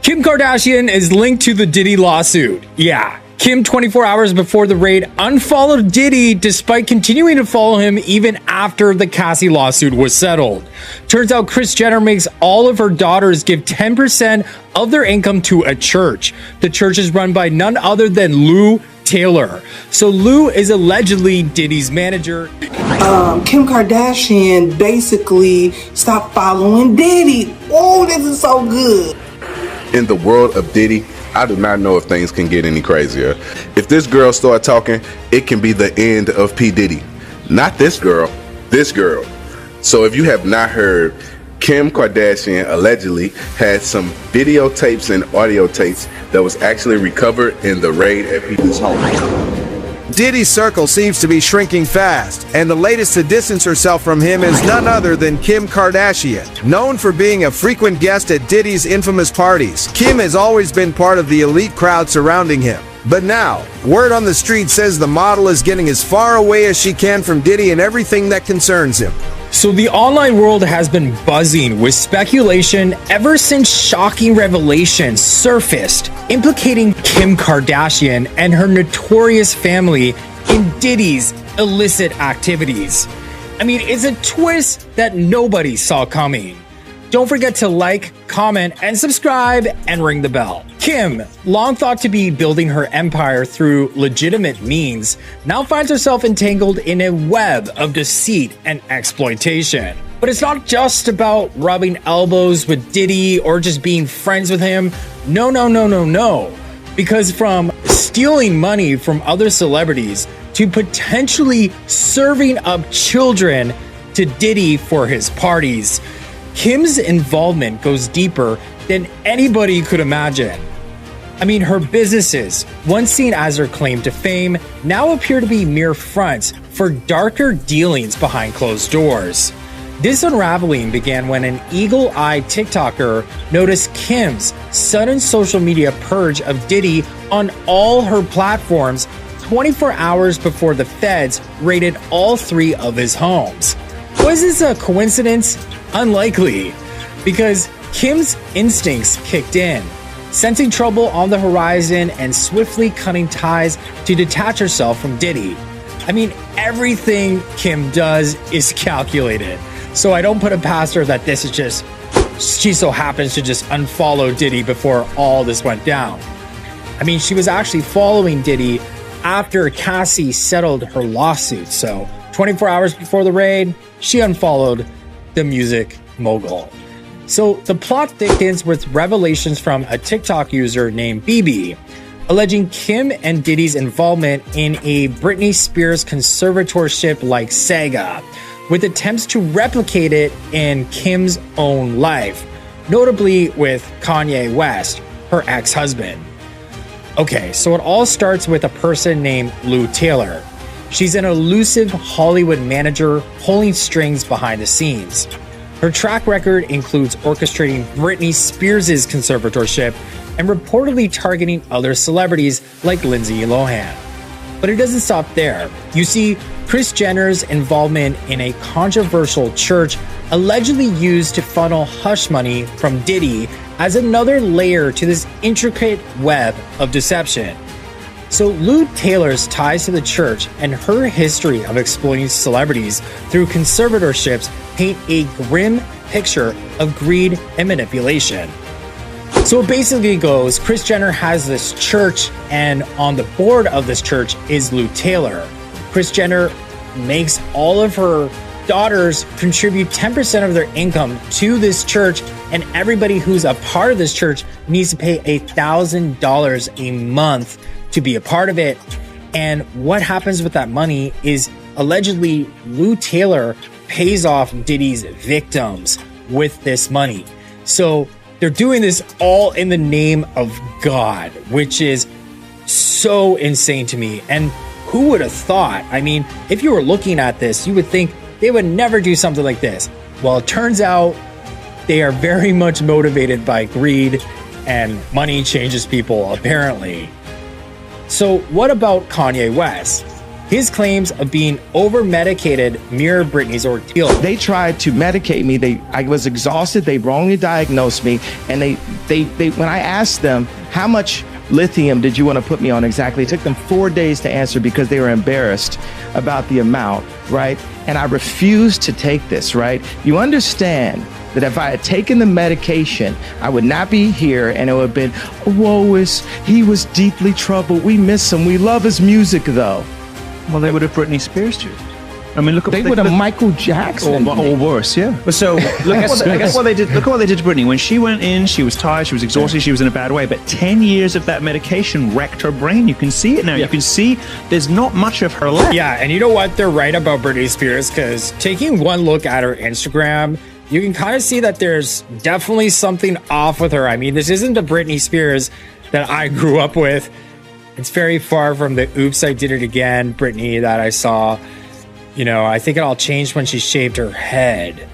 Kim Kardashian is linked to the Diddy lawsuit. Yeah, Kim 24 hours before the raid unfollowed Diddy despite continuing to follow him even after the Cassie lawsuit was settled. Turns out Kris Jenner makes all of her daughters give 10% of their income to a church. The church is run by none other than Lou Taylor. So Lou is allegedly Diddy's manager. Kim Kardashian basically stopped following Diddy. Oh, this is so good. In the world of Diddy, I do not know if things can get any crazier. If this girl start talking, it can be the end of P. Diddy. Not this girl, this girl. So if you have not heard, Kim Kardashian allegedly had some videotapes and audio tapes that was actually recovered in the raid at P's home. Diddy's circle seems to be shrinking fast, and the latest to distance herself from him is none other than Kim Kardashian. Known for being a frequent guest at Diddy's infamous parties, Kim has always been part of the elite crowd surrounding him. But now, word on the street says the model is getting as far away as she can from Diddy and everything that concerns him. So the online world has been buzzing with speculation ever since shocking revelations surfaced implicating Kim Kardashian and her notorious family in Diddy's illicit activities. I mean, it's a twist that nobody saw coming. Don't forget to like, comment, and subscribe, and ring the bell. Kim, long thought to be building her empire through legitimate means, now finds herself entangled in a web of deceit and exploitation. But it's not just about rubbing elbows with Diddy or just being friends with him. No. Because from stealing money from other celebrities to potentially serving up children to Diddy for his parties, Kim's involvement goes deeper than anybody could imagine. I mean, her businesses, once seen as her claim to fame, now appear to be mere fronts for darker dealings behind closed doors. This unraveling began when an eagle-eyed TikToker noticed Kim's sudden social media purge of Diddy on all her platforms 24 hours before the feds raided all 3 of his homes. Was this a coincidence? Unlikely, because Kim's instincts kicked in, sensing trouble on the horizon and swiftly cutting ties to detach herself from Diddy. I mean, everything Kim does is calculated, so I don't put it past her that this is just, she so happens to just unfollow Diddy before all this went down. I mean, she was actually following Diddy after Cassie settled her lawsuit, so 24 hours before the raid, she unfollowed the music mogul. So the plot thickens with revelations from a TikTok user named BB, alleging Kim and Diddy's involvement in a Britney Spears conservatorship-like saga, with attempts to replicate it in Kim's own life, notably with Kanye West, her ex-husband. Okay, so it all starts with a person named Lou Taylor. She's an elusive Hollywood manager pulling strings behind the scenes. Her track record includes orchestrating Britney Spears' conservatorship and reportedly targeting other celebrities like Lindsay Lohan. But it doesn't stop there. You see, Kris Jenner's involvement in a controversial church allegedly used to funnel hush money from Diddy as another layer to this intricate web of deception. So Lou Taylor's ties to the church and her history of exploiting celebrities through conservatorships paint a grim picture of greed and manipulation. So it basically goes, Kris Jenner has this church, and on the board of this church is Lou Taylor. Kris Jenner makes all of her daughters contribute 10% of their income to this church, and everybody who's a part of this church needs to pay $1,000 a month to be a part of it. And what happens with that money is allegedly Lou Taylor pays off Diddy's victims with this money. So they're doing this all in the name of God, which is so insane to me. And who would have thought? I mean, if you were looking at this, you would think they would never do something like this. Well, it turns out they are very much motivated by greed, and money changes people, apparently. So what about Kanye West? His claims of being over-medicated mirror Britney's ordeal. They tried to medicate me. I was exhausted. They wrongly diagnosed me. And they when I asked them, how much lithium did you want to put me on exactly? It took them 4 days to answer because they were embarrassed about the amount, right? And I refused to take this, right? You understand that if I had taken the medication, I would not be here, and it would have been, he was deeply troubled. We miss him. We love his music, though. Well, they would have Britney Spears you. I mean, They would have Michael Jackson. Or worse, yeah. But so, look at what they did. Look at what they did to Britney. When she went in, she was tired, she was exhausted, she was in a bad way. But 10 years of that medication wrecked her brain. You can see it now. Yeah. You can see there's not much of her left. Yeah, and you know what? They're right about Britney Spears, because taking one look at her Instagram, you can kind of see that there's definitely something off with her. I mean, this isn't the Britney Spears that I grew up with. It's very far from the oops, I did it again Britney that I saw. You know, I think it all changed when she shaved her head.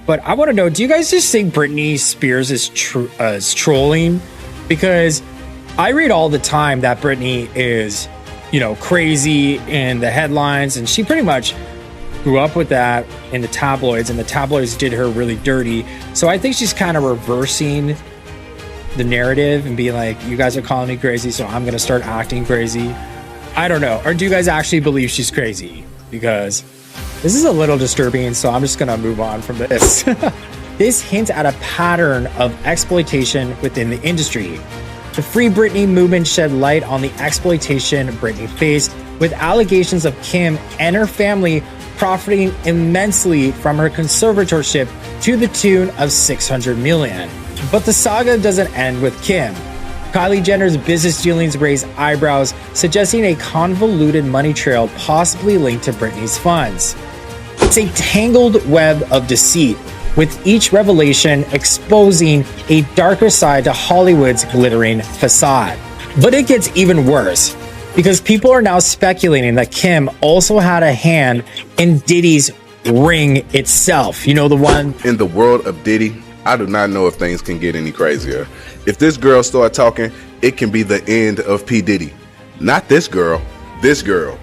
But I want to know, do you guys just think Britney Spears is trolling? Because I read all the time that Britney is, you know, crazy in the headlines, and she pretty much grew up with that in the tabloids, and the tabloids did her really dirty. So I think she's kind of reversing the narrative and being like, you guys are calling me crazy, so I'm gonna start acting crazy. I don't know. Or do you guys actually believe she's crazy? Because this is a little disturbing, so I'm just gonna move on from this. This hints at a pattern of exploitation within the industry. The Free Britney movement shed light on the exploitation Britney faced, with allegations of Kim and her family profiting immensely from her conservatorship to the tune of $600 million. But the saga doesn't end with Kim. Kylie Jenner's business dealings raise eyebrows, suggesting a convoluted money trail possibly linked to Britney's funds. It's a tangled web of deceit, with each revelation exposing a darker side to Hollywood's glittering facade. But it gets even worse, because people are now speculating that Kim also had a hand in Diddy's ring itself. You know, the one In the world of Diddy, I do not know if things can get any crazier. If this girl start talking, it can be the end of P. Diddy. Not this girl, this girl.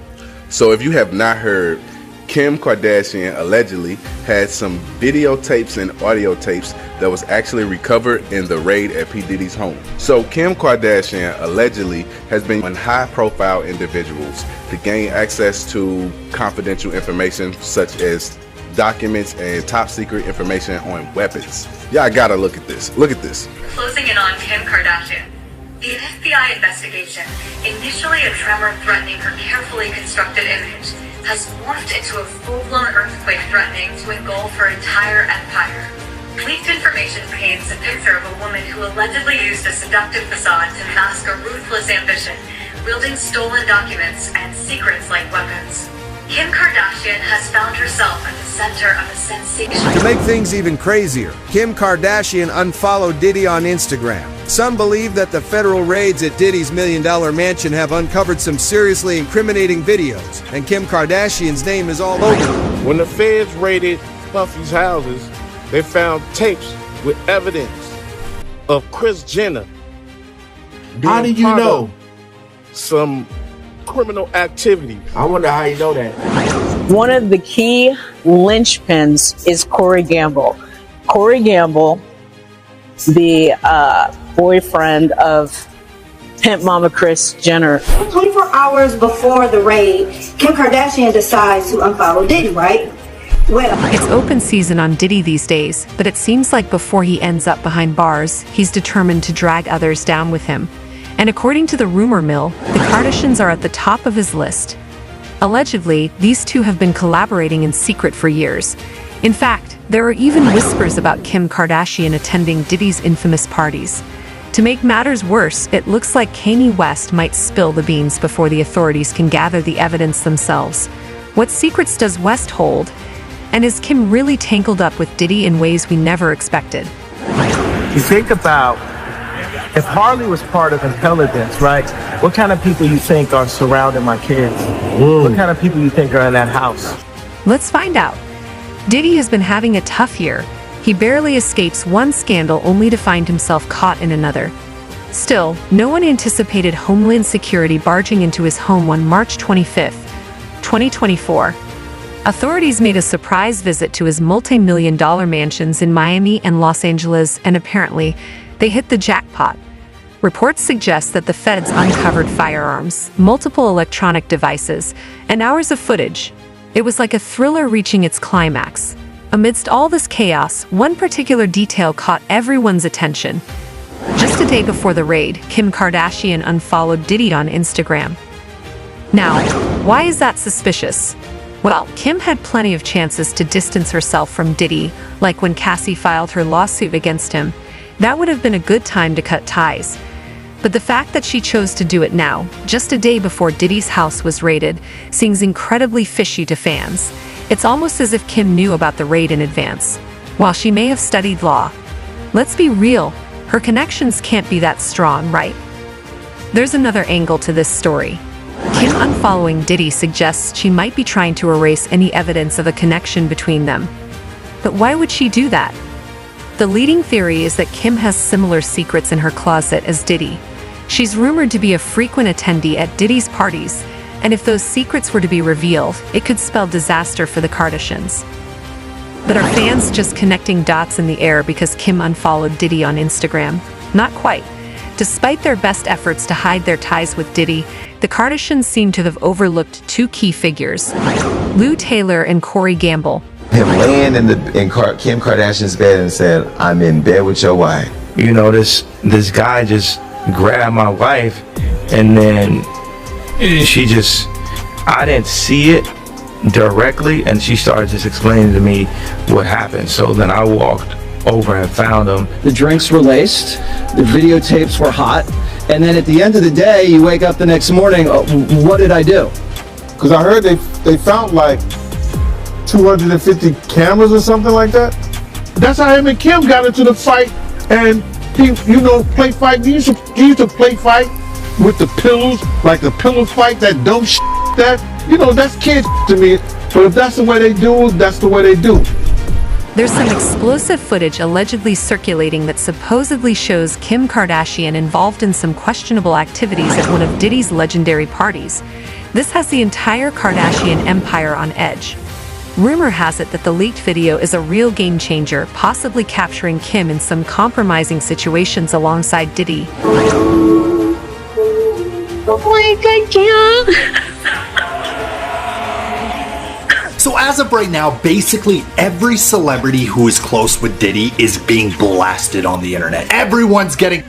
So if you have not heard, Kim Kardashian allegedly had some videotapes and audio tapes that was actually recovered in the raid at P. Diddy's home. So Kim Kardashian allegedly has been on high-profile individuals to gain access to confidential information such as documents and top secret information on weapons. Y'all gotta look at this. Look at this. Closing in on Kim Kardashian. The FBI investigation, initially a tremor threatening her carefully constructed image, has morphed into a full-blown earthquake threatening to engulf her entire empire. Leaked information paints a picture of a woman who allegedly used a seductive facade to mask a ruthless ambition, wielding stolen documents and secrets like weapons. Kim Kardashian has found herself at the center of a sensation. To make things even crazier, Kim Kardashian unfollowed Diddy on Instagram. Some believe that the federal raids at Diddy's $1 million mansion have uncovered some seriously incriminating videos, and Kim Kardashian's name is all over. When the feds raided Puffy's houses, they found tapes with evidence of Kris Jenner. How did you know? Some criminal activity. I wonder how you know that. One of the key linchpins is Corey Gamble. Corey Gamble, the boyfriend of Pimp Mama Kris Jenner. 24 hours before the raid, Kim Kardashian decides to unfollow Diddy, right? Well, it's open season on Diddy these days, but it seems like before he ends up behind bars, he's determined to drag others down with him. And according to the rumor mill, the Kardashians are at the top of his list. Allegedly, these two have been collaborating in secret for years. In fact, there are even whispers about Kim Kardashian attending Diddy's infamous parties. To make matters worse, it looks like Kanye West might spill the beans before the authorities can gather the evidence themselves. What secrets does West hold? And is Kim really tangled up with Diddy in ways we never expected? You think about, if Harley was part of intelligence, right? What kind of people you think are surrounding my kids? What kind of people you think are in that house? Let's find out. Diddy has been having a tough year. He barely escapes one scandal only to find himself caught in another. Still, no one anticipated Homeland Security barging into his home on March 25th, 2024. Authorities made a surprise visit to his multi-million-dollar mansions in Miami and Los Angeles, and apparently, they hit the jackpot. Reports suggest that the feds uncovered firearms, multiple electronic devices, and hours of footage. It was like a thriller reaching its climax. Amidst all this chaos, one particular detail caught everyone's attention. Just a day before the raid, Kim Kardashian unfollowed Diddy on Instagram. Now, why is that suspicious? Well, Kim had plenty of chances to distance herself from Diddy, like when Cassie filed her lawsuit against him. That would have been a good time to cut ties. But the fact that she chose to do it now, just a day before Diddy's house was raided, seems incredibly fishy to fans. It's almost as if Kim knew about the raid in advance. While she may have studied law, let's be real, her connections can't be that strong, right? There's another angle to this story. Kim unfollowing Diddy suggests she might be trying to erase any evidence of a connection between them. But why would she do that? The leading theory is that Kim has similar secrets in her closet as Diddy. She's rumored to be a frequent attendee at Diddy's parties, and if those secrets were to be revealed, it could spell disaster for the Kardashians. But are fans just connecting dots in the air because Kim unfollowed Diddy on Instagram? Not quite. Despite their best efforts to hide their ties with Diddy, the Kardashians seem to have overlooked two key figures, Lou Taylor and Corey Gamble. Him laying in Kim Kardashian's bed and said, "I'm in bed with your wife." You know, this guy just grabbed my wife, and then I didn't see it directly, and she started just explaining to me what happened. So then I walked over and found him. The drinks were laced, the videotapes were hot, and then at the end of the day, you wake up the next morning, what did I do? Because I heard they found like 250 cameras or something like that. That's how him and Kim got into the fight, and he, play fight. He used to play fight with the pillows, like the pillow fight, that dumb shit. That's kid to me. But if that's the way they do, that's the way they do. There's some explosive footage allegedly circulating that supposedly shows Kim Kardashian involved in some questionable activities at one of Diddy's legendary parties. This has the entire Kardashian empire on edge. Rumor has it that the leaked video is a real game changer, possibly capturing Kim in some compromising situations alongside Diddy. Oh my God, Kim! So as of right now, basically every celebrity who is close with Diddy is being blasted on the internet. Everyone's getting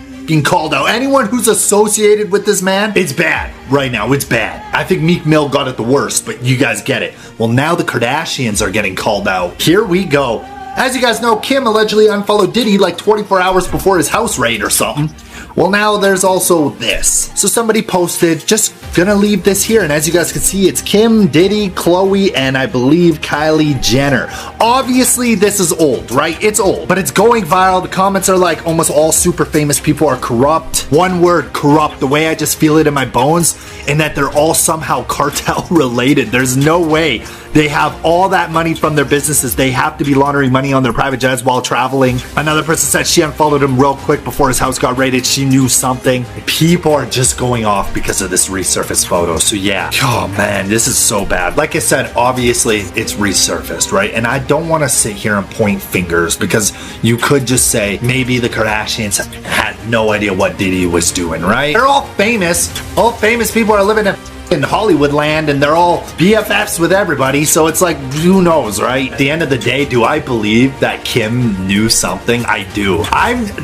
called out. Anyone who's associated with this man, it's bad. Right now, it's bad. I think Meek Mill got it the worst, but you guys get it. Well, now the Kardashians are getting called out. Here we go. As you guys know, Kim allegedly unfollowed Diddy like 24 hours before his house raid or something. Well, now there's also this. So somebody posted, just gonna leave this here, and as you guys can see, it's Kim, Diddy, Khloe, and I believe Kylie Jenner. Obviously, this is old, right? It's old, but it's going viral. The comments are like, almost all super famous people are corrupt. One word, corrupt, the way I just feel it in my bones, and that they're all somehow cartel related. There's no way. They have all that money from their businesses. They have to be laundering money on their private jets while traveling. Another person said she unfollowed him real quick before his house got raided. She knew something. People are just going off because of this resurfaced photo. So yeah, oh man, this is so bad. Like I said, obviously it's resurfaced, right? And I don't want to sit here and point fingers, because you could just say maybe the Kardashians had no idea what Diddy was doing, right? They're all famous. All famous people are living in Hollywood land, and they're all BFFs with everybody, so it's like, who knows, right? At the end of the day, do I believe that Kim knew something? I do.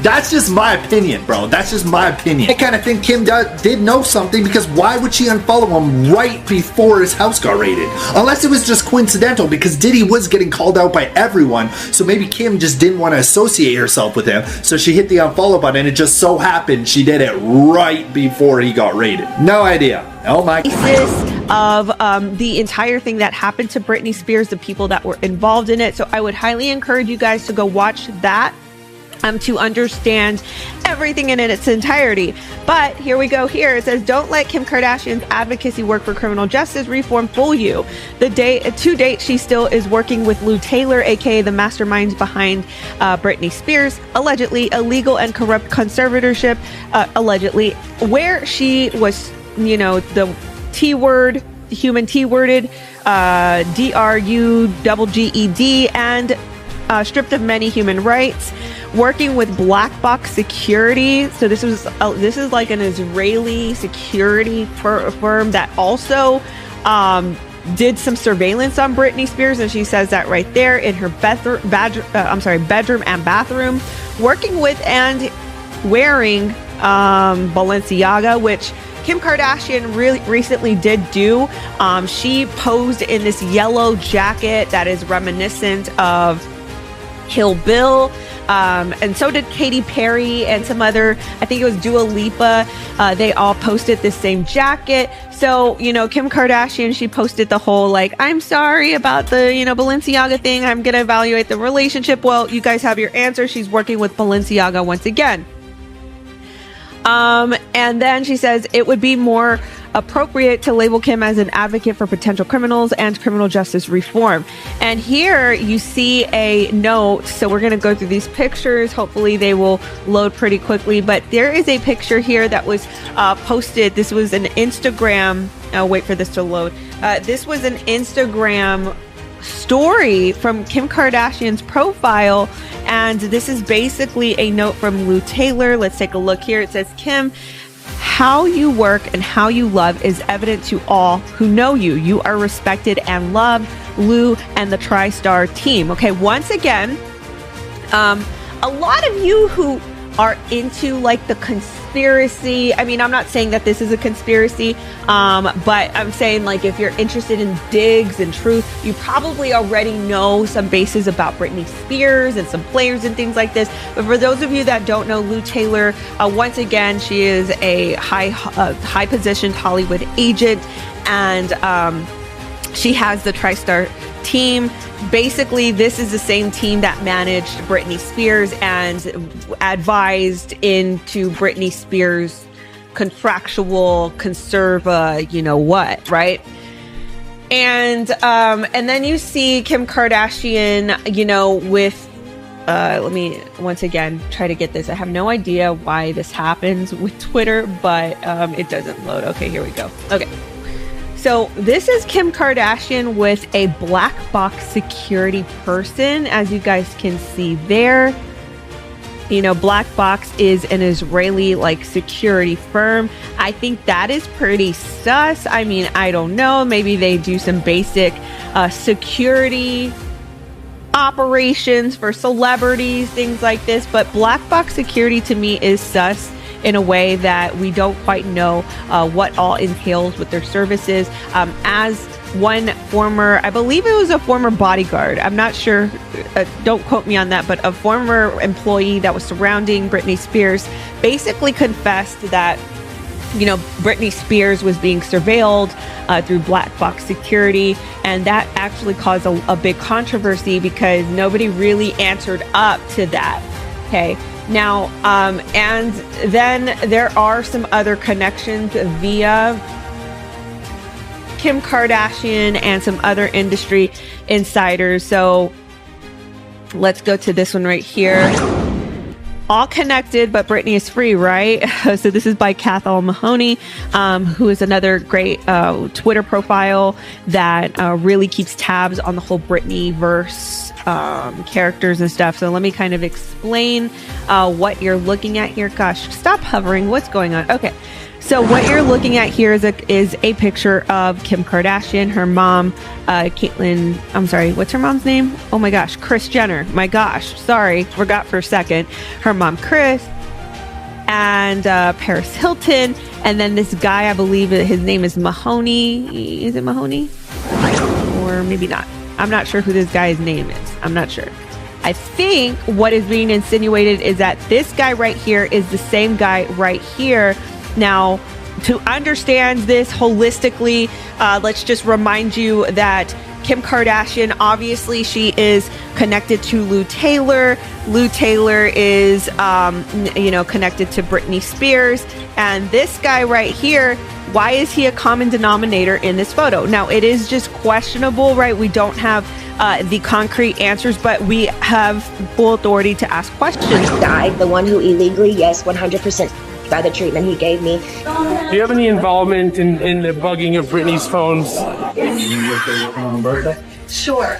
That's just my opinion, bro. That's just my opinion. I kind of think Kim did know something, because why would she unfollow him right before his house got raided? Unless it was just coincidental, because Diddy was getting called out by everyone, so maybe Kim just didn't want to associate herself with him, so she hit the unfollow button, and it just so happened she did it right before he got raided. No idea. Oh my God. Of the entire thing that happened to Britney Spears, the people that were involved in it. So I would highly encourage you guys to go watch that to understand everything in its entirety. But here we go here. It says, don't let Kim Kardashian's advocacy work for criminal justice reform fool you. To date, she still is working with Lou Taylor, aka the masterminds behind Britney Spears, allegedly illegal and corrupt conservatorship, allegedly, where she was, the T word human T-worded, DRUGGED, and stripped of many human rights, working with black box security. So this is like an Israeli security firm that also did some surveillance on Britney Spears, and she says that right there in her bedroom and bathroom, working with and wearing Balenciaga, which Kim Kardashian really recently did do. She posed in this yellow jacket that is reminiscent of Kill Bill, and so did Katy Perry and some other, I think it was Dua Lipa. They all posted this same jacket. So, Kim Kardashian, she posted the whole like, I'm sorry about the, Balenciaga thing. I'm going to evaluate the relationship. Well, you guys have your answer. She's working with Balenciaga once again. And then she says it would be more appropriate to label Kim as an advocate for potential criminals and criminal justice reform. And here you see a note. So we're going to go through these pictures. Hopefully they will load pretty quickly. But there is a picture here that was posted. This was an Instagram. I'll wait for this to load. This was an Instagram story from Kim Kardashian's profile, and this is basically a note from Lou Taylor. Let's take a look here. It says, Kim, how you work and how you love is evident to all who know you. You are respected and loved, Lou and the TriStar team. Okay, once again, a lot of you who are into like the conspiracy, I mean, I'm not saying that this is a conspiracy, but I'm saying like if you're interested in digs and truth, you probably already know some bases about Britney Spears and some players and things like this. But for those of you that don't know Lou Taylor, once again, she is a high positioned Hollywood agent, and she has the TriStar team. Basically, this is the same team that managed Britney Spears and advised into Britney Spears' contractual conserva, right? And then you see Kim Kardashian, with let me once again try to get this. I have no idea why this happens with Twitter, but it doesn't load. Okay, here we go. Okay. So this is Kim Kardashian with a black box security person, as you guys can see there. Black Box is an Israeli security firm. I think that is pretty sus. I mean, I don't know. Maybe they do some basic security operations for celebrities, things like this. But Black Box security to me is sus in a way that we don't quite know what all entails with their services. As one former, I believe it was a former bodyguard, I'm not sure, don't quote me on that, but a former employee that was surrounding Britney Spears basically confessed that, Britney Spears was being surveilled through Black Box security, and that actually caused a big controversy because nobody really answered up to that. Okay. Now, and then there are some other connections via Kim Kardashian and some other industry insiders. So let's go to this one right here. All connected, but Britney is free, right? So this is by Cathal Mahoney, who is another great Twitter profile that really keeps tabs on the whole Britney verse characters and stuff. So let me kind of explain what you're looking at here. Gosh, stop hovering. What's going on? Okay. So what you're looking at here is a picture of Kim Kardashian, her mom, Caitlyn, I'm sorry, what's her mom's name? Oh my gosh, Kris Jenner. My gosh, sorry, forgot for a second. Her mom, Kris, and Paris Hilton, and then this guy, I believe his name is Mahoney. Is it Mahoney? Or maybe not. I'm not sure who this guy's name is. I'm not sure. I think what is being insinuated is that this guy right here is the same guy right here. Now, to understand this holistically, let's just remind you that Kim Kardashian, obviously, she is connected to Lou Taylor. Lou Taylor is, connected to Britney Spears. And this guy right here, why is he a common denominator in this photo? Now, it is just questionable, right? We don't have the concrete answers, but we have full authority to ask questions. Died, the one who illegally, yes, 100%. by the treatment he gave me. Do you have any involvement in the bugging of Britney's phones? Sure.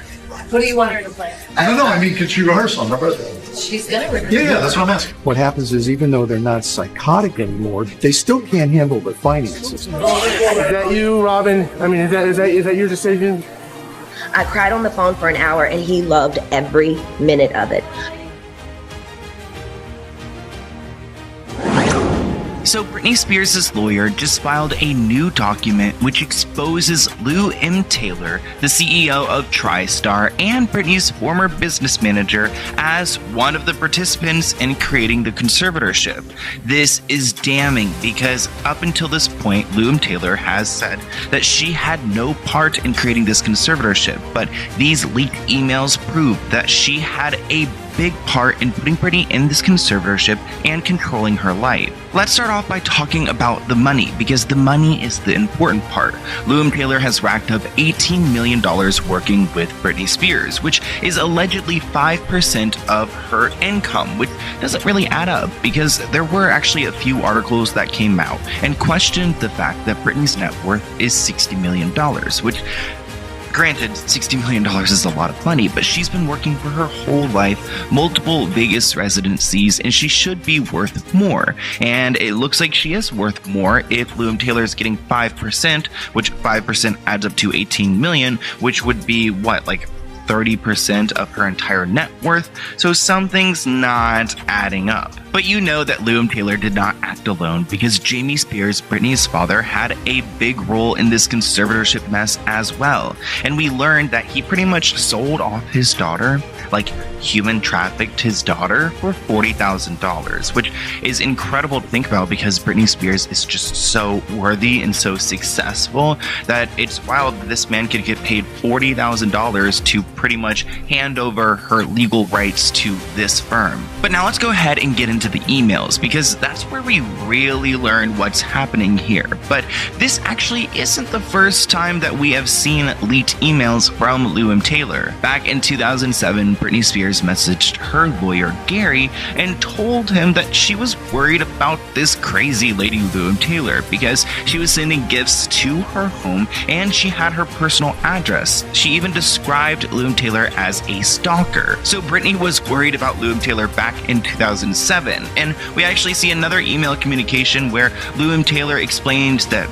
What do you want her to play? I don't know. I mean, could she rehearse on her birthday? She's gonna remember. Yeah, that's what I'm asking. What happens is, even though they're not psychotic anymore, they still can't handle their finances. Is that you, Robin? I mean, is that your decision? I cried on the phone for an hour and he loved every minute of it. So Britney Spears' lawyer just filed a new document which exposes Lou M. Taylor, the CEO of TriStar and Britney's former business manager, as one of the participants in creating the conservatorship. This is damning because up until this point, Lou M. Taylor has said that she had no part in creating this conservatorship, but these leaked emails prove that she had a big part in putting Britney in this conservatorship and controlling her life. Let's start off by talking about the money, because the money is the important part. Lou M. Taylor has racked up $18 million working with Britney Spears, which is allegedly 5% of her income, which doesn't really add up because there were actually a few articles that came out and questioned the fact that Britney's net worth is $60 million, which, granted, $60 million is a lot of money, but she's been working for her whole life, multiple Vegas residencies, and she should be worth more. And it looks like she is worth more if Lou M. Taylor is getting 5%, which 5% adds up to 18 million, which would be what, like 30% of her entire net worth, so something's not adding up. But you know that Lou M. Taylor did not act alone, because Jamie Spears, Britney's father, had a big role in this conservatorship mess as well. And we learned that he pretty much sold off his daughter, like human trafficked his daughter, for $40,000, which is incredible to think about because Britney Spears is just so worthy and so successful that it's wild that this man could get paid $40,000 to pretty much hand over her legal rights to this firm. But now let's go ahead and get into the emails, because that's where we really learn what's happening here. But this actually isn't the first time that we have seen leaked emails from Lou M. Taylor. Back in 2007, Britney Spears messaged her lawyer Gary and told him that she was worried about this crazy lady Lou M. Taylor because she was sending gifts to her home and she had her personal address. She even described Lou M. Taylor as a stalker. So Britney was worried about Lou M. Taylor back in 2007. And we actually see another email communication where Lou M. Taylor explained that,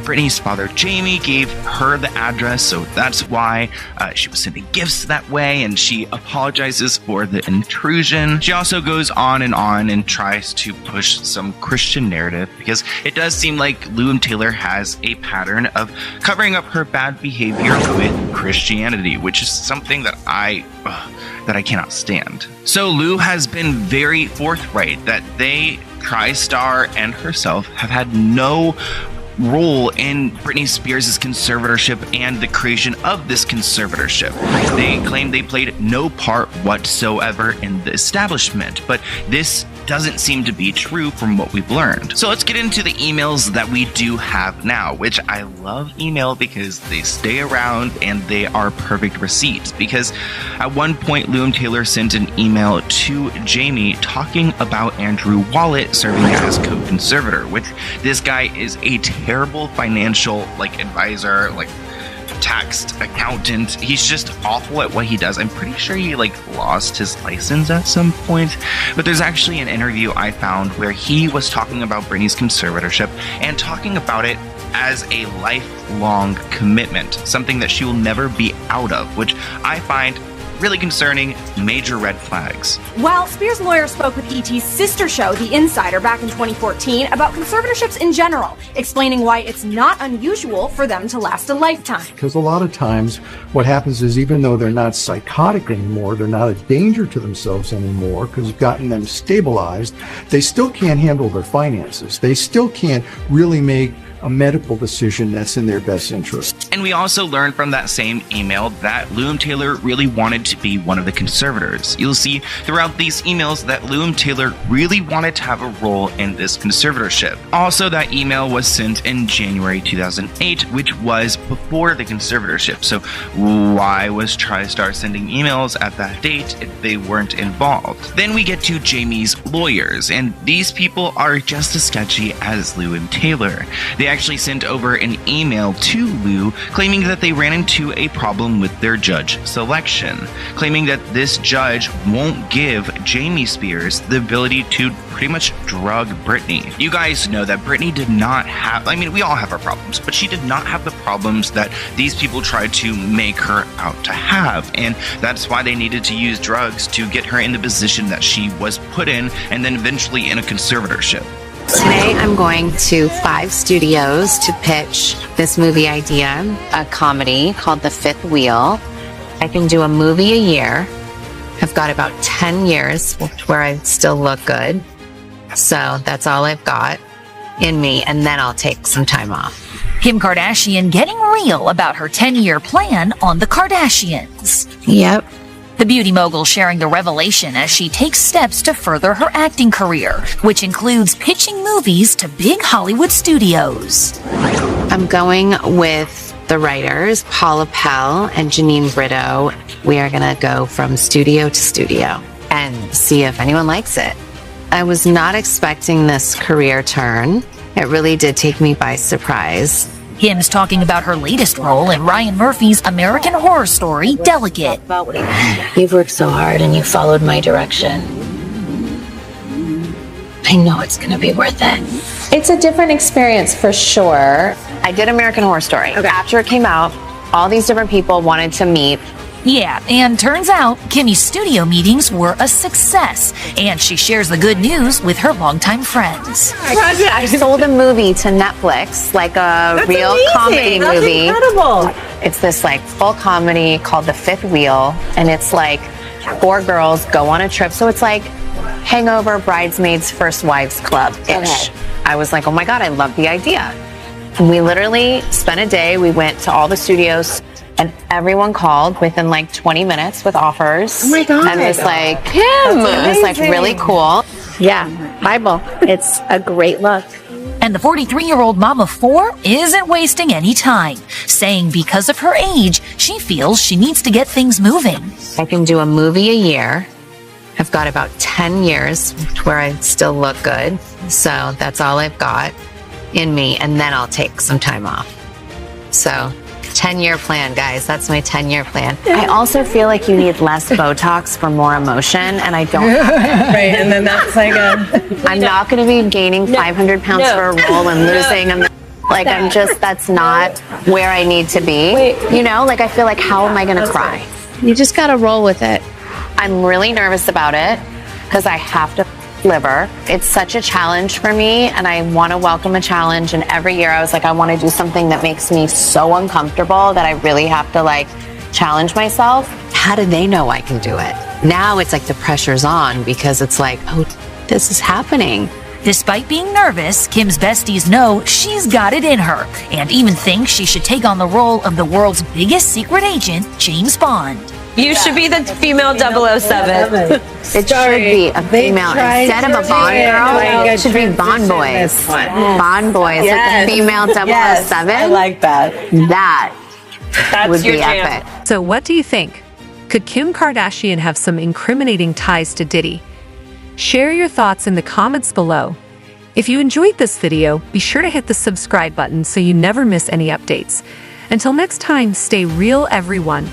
Britney's father Jamie gave her the address, so that's why she was sending gifts that way, and she apologizes for the intrusion. She also goes on and tries to push some Christian narrative, because it does seem like Lou M. Taylor has a pattern of covering up her bad behavior with Christianity, which is something that I cannot stand. So Lou has been very forthright that they, TriStar and herself, have had no role in Britney Spears' conservatorship and the creation of this conservatorship. They claim they played no part whatsoever in the establishment, but this doesn't seem to be true from what we've learned. So let's get into the emails that we do have now, which I love email because they stay around and they are perfect receipts. Because at one point, Lou M. Taylor sent an email to Jamie talking about Andrew Wallet serving as co-conservator, which this guy is a terrible financial advisor, tax accountant. He's just awful at what he does. I'm pretty sure he lost his license at some point, but there's actually an interview I found where he was talking about Britney's conservatorship and talking about it as a lifelong commitment, something that she will never be out of, which I find really concerning, major red flags. While Spears' lawyer spoke with E.T.'s sister show, The Insider, back in 2014 about conservatorships in general, explaining why it's not unusual for them to last a lifetime. Because a lot of times what happens is, even though they're not psychotic anymore, they're not a danger to themselves anymore because you've gotten them stabilized, they still can't handle their finances. They still can't really make a medical decision that's in their best interest. And we also learned from that same email that Lou and Taylor really wanted to be one of the conservators. You'll see throughout these emails that Lou and Taylor really wanted to have a role in this conservatorship. Also, that email was sent in January 2008, which was before the conservatorship. So why was TriStar sending emails at that date if they weren't involved? Then we get to Jamie's lawyers, and these people are just as sketchy as Lou and Taylor. They actually sent over an email to Lou claiming that they ran into a problem with their judge selection, claiming that this judge won't give Jamie Spears the ability to pretty much drug Britney. You guys know that Britney did not have, I mean, we all have our problems, but she did not have the problems that these people tried to make her out to have, and that's why they needed to use drugs to get her in the position that she was put in, and then eventually in a conservatorship. Today I'm going to 5 studios to pitch this movie idea, a comedy called The Fifth Wheel. I can do a movie a year. I've got about 10 years where I still look good. So that's all I've got in me, and then I'll take some time off. Kim Kardashian getting real about her 10-year plan on the Kardashians. Yep. The beauty mogul sharing the revelation as she takes steps to further her acting career, which includes pitching movies to big Hollywood studios. I'm going with the writers, Paula Pell and Janine Brito. We are going to go from studio to studio and see if anyone likes it. I was not expecting this career turn. It really did take me by surprise. Kim's talking about her latest role in Ryan Murphy's American Horror Story, Delicate. You've worked so hard and you followed my direction. I know it's going to be worth it. It's a different experience for sure. I did American Horror Story. Okay. After it came out, all these different people wanted to meet. Yeah, and turns out Kimmy's studio meetings were a success, and she shares the good news with her longtime friends. I sold a movie to Netflix, like a real comedy movie. That's incredible. It's this like full comedy called The Fifth Wheel, and it's like 4 girls go on a trip. So it's like Hangover, Bridesmaids, First Wives Club-ish. Okay. I was like, oh my God, I love the idea. And we literally spent a day, we went to all the studios, and everyone called within like 20 minutes with offers. Oh my God. And it was like, Kim! It was like really cool. Yeah, Bible. It's a great look. And the 43-year-old mom of 4 isn't wasting any time, saying because of her age, she feels she needs to get things moving. I can do a movie a year. I've got about 10 years where I still look good. So that's all I've got in me, and then I'll take some time off. So 10-year plan, guys. That's my 10-year plan. I also feel like you need less Botox for more emotion, and I don't have it. Right, and then that's like I'm not going to be gaining 500 pounds for a role and losing them. Like, I'm just, that's not where I need to be. You know, like, I feel like, how am I going to cry? You just got to roll with it. I'm really nervous about it because I have to liver. It's such a challenge for me, and I want to welcome a challenge. And every year I was like, I want to do something that makes me so uncomfortable that I really have to like challenge myself. How do they know I can do it? Now it's like the pressure's on because it's like, oh, this is happening. Despite being nervous, Kim's besties know she's got it in her and even think she should take on the role of the world's biggest secret agent, James Bond. You should be the female 007. It should be a female. Instead of a Bond girl, it should be Bond boys. Bond boys with a female 007. Yes, I like that. That would be epic. So what do you think? Could Kim Kardashian have some incriminating ties to Diddy? Share your thoughts in the comments below. If you enjoyed this video, be sure to hit the subscribe button so you never miss any updates. Until next time, stay real, everyone.